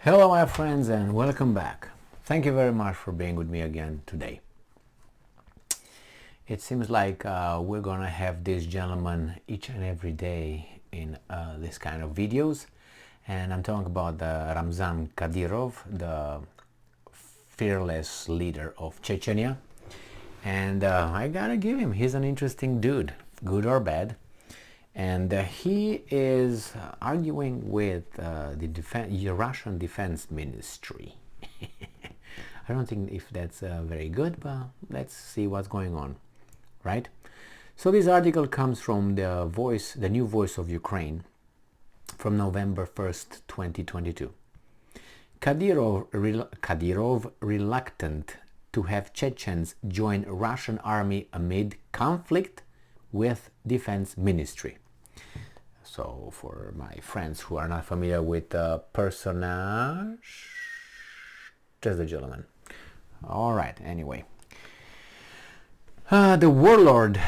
Hello my friends and welcome back. Thank you very much for being with me again today. It seems like we're gonna have this gentleman each and every day in this kind of videos, and I'm talking about Ramzan Kadyrov, the fearless leader of Chechnya. And I gotta give him, he's an interesting dude, good or bad. And he is arguing with the Russian Defense Ministry. I don't think if that's very good, but let's see what's going on, right? So this article comes from the New Voice of Ukraine, from November 1st, 2022. Kadyrov reluctant to have Chechens join Russian army amid conflict with Defense Ministry. So for my friends who are not familiar with the personage, just the gentleman. All right, anyway. The warlord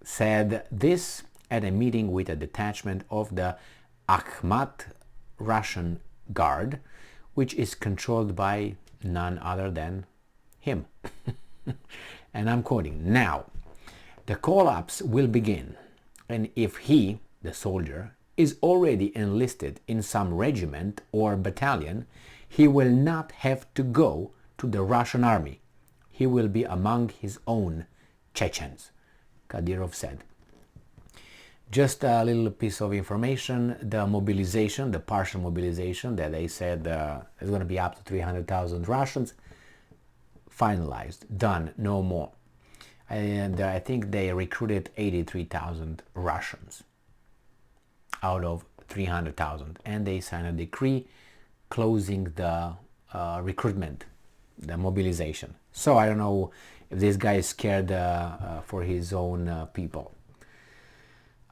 said this at a meeting with a detachment of the Akhmat Russian Guard, which is controlled by none other than him. And I'm quoting, "Now, the collapse will begin. And if he, the soldier, is already enlisted in some regiment or battalion, he will not have to go to the Russian army. He will be among his own Chechens," Kadyrov said. Just a little piece of information, the mobilization, the partial mobilization that they said is going to be up to 300,000 Russians, finalized, done, no more. And I think they recruited 83,000 Russians out of 300,000, and they signed a decree closing the recruitment, the mobilization. So I don't know if this guy is scared for his own people.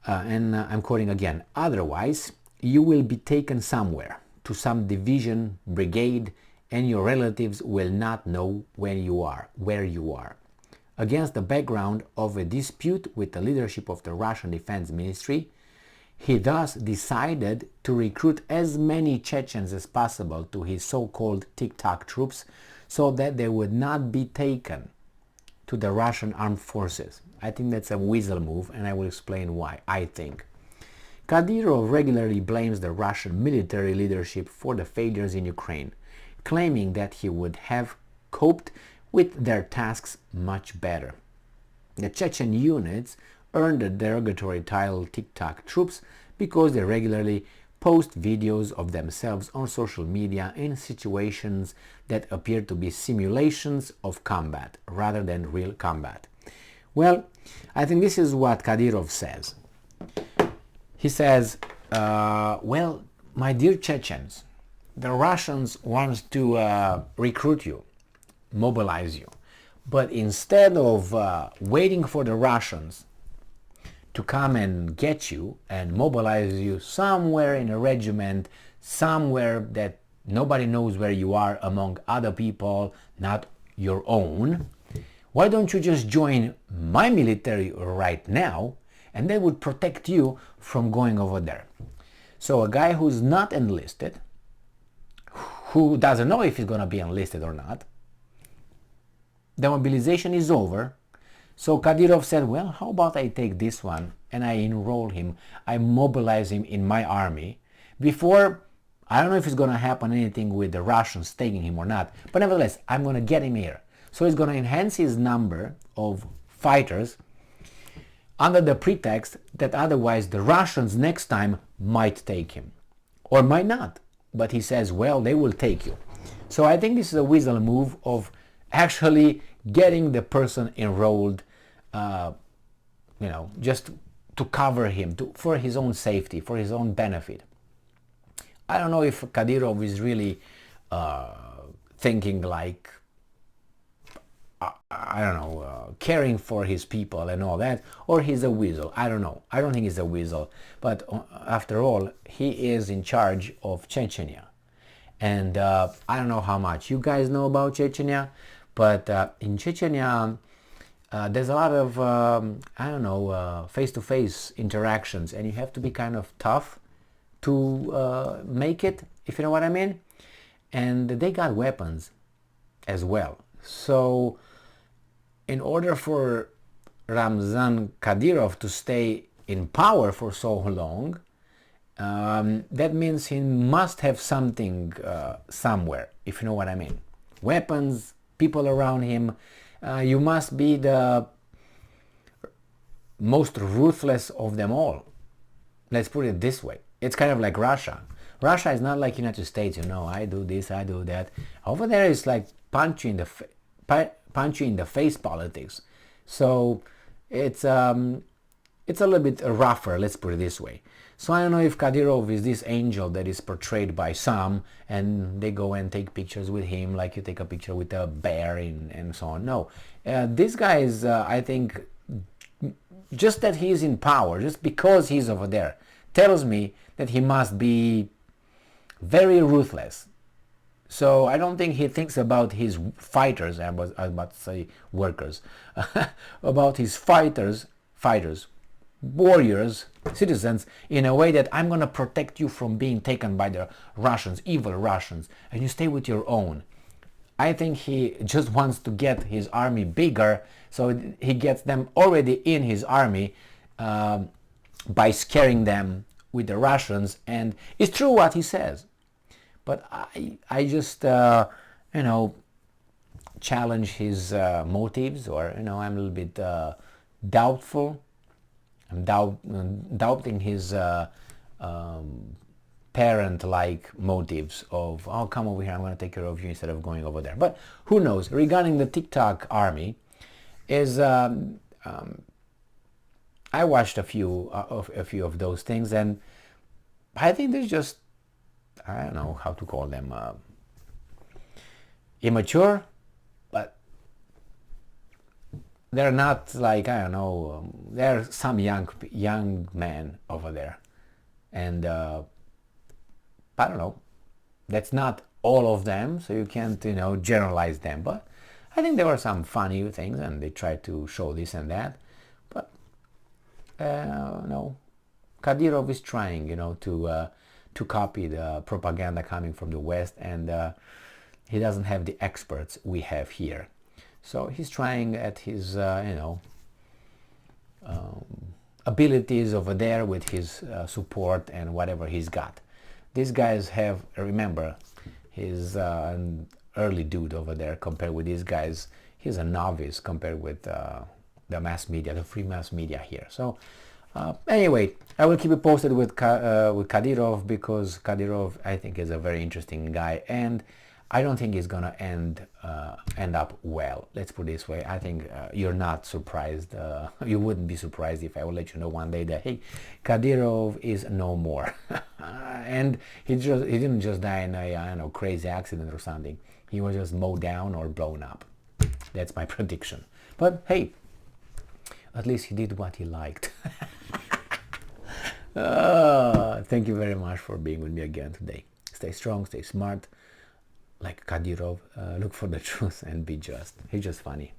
And I'm quoting again, "Otherwise, you will be taken somewhere, to some division, brigade, and your relatives will not know where you are. Against the background of a dispute with the leadership of the Russian Defense Ministry, he thus decided to recruit as many Chechens as possible to his so-called TikTok troops so that they would not be taken to the Russian armed forces." I think that's a weasel move, and I will explain why, I think. Kadyrov regularly blames the Russian military leadership for the failures in Ukraine, claiming that he would have coped with their tasks much better. The Chechen units earned the derogatory title TikTok troops because they regularly post videos of themselves on social media in situations that appear to be simulations of combat rather than real combat. Well, I think this is what Kadyrov says. He says, well, my dear Chechens, the Russians want to recruit you, mobilize you. But instead of waiting for the Russians to come and get you and mobilize you somewhere in a regiment, somewhere that nobody knows where you are among other people, not your own, why don't you just join my military right now, and that would protect you from going over there. So a guy who's not enlisted, who doesn't know if he's going to be enlisted or not, the mobilization is over. So Kadyrov said, well, how about I take this one and I enroll him, I mobilize him in my army before, I don't know if it's going to happen anything with the Russians taking him or not, but nevertheless, I'm going to get him here. So he's going to enhance his number of fighters under the pretext that otherwise the Russians next time might take him or might not. But he says, well, they will take you. So I think this is a weasel move of actually getting the person enrolled, just to cover him, for his own safety, for his own benefit. I don't know if Kadyrov is really thinking like, caring for his people and all that, or he's a weasel. I don't know. I don't think he's a weasel. But after all, he is in charge of Chechnya. And I don't know how much you guys know about Chechnya, but in Chechnya, there's a lot of, face-to-face interactions, and you have to be kind of tough to make it, if you know what I mean. And they got weapons as well. So in order for Ramzan Kadyrov to stay in power for so long, that means he must have something somewhere, if you know what I mean. Weapons, people around him. You must be the most ruthless of them all. Let's put it this way. It's kind of like Russia. Russia is not like United States, you know, I do this, I do that. Over there it's like punch you in the face politics. So it's a little bit rougher, let's put it this way. So I don't know if Kadyrov is this angel that is portrayed by some, and they go and take pictures with him like you take a picture with a bear and so on. No, this guy is, I think, just that he's in power, just because he's over there, tells me that he must be very ruthless. So I don't think he thinks about his fighters, I was about to say workers, about his fighters, warriors, citizens, in a way that I'm going to protect you from being taken by the Russians, evil Russians, and you stay with your own. I think he just wants to get his army bigger, so he gets them already in his army by scaring them with the Russians, and it's true what he says. But I just, challenge his motives, or, I'm a little bit doubtful. I'm doubting his parent-like motives of, oh, come over here, I'm going to take care of you instead of going over there. But who knows? Regarding the TikTok army, I watched a few of those things, and I think there's just, I don't know how to call them, immature, but they're not like, I don't know, there are some young men over there, and I don't know, that's not all of them, so you can't, generalize them, but I think there were some funny things, and they tried to show this and that, but no, Kadyrov is trying, to copy the propaganda coming from the West, and he doesn't have the experts we have here. So he's trying at his, abilities over there with his support and whatever he's got. These guys have, remember, he's an early dude over there compared with these guys. He's a novice compared with the mass media, the free mass media here. So anyway, I will keep you posted with Kadyrov, because Kadyrov, I think, is a very interesting guy, and I don't think he's gonna end up well. Let's put it this way. I think you're not surprised. You wouldn't be surprised if I will let you know one day that, hey, Kadyrov is no more, and he didn't just die in a, I don't know, crazy accident or something. He was just mowed down or blown up. That's my prediction. But hey, at least he did what he liked. Thank you very much for being with me again today. Stay strong, stay smart. Like Kadyrov, look for the truth and be just. He's just funny.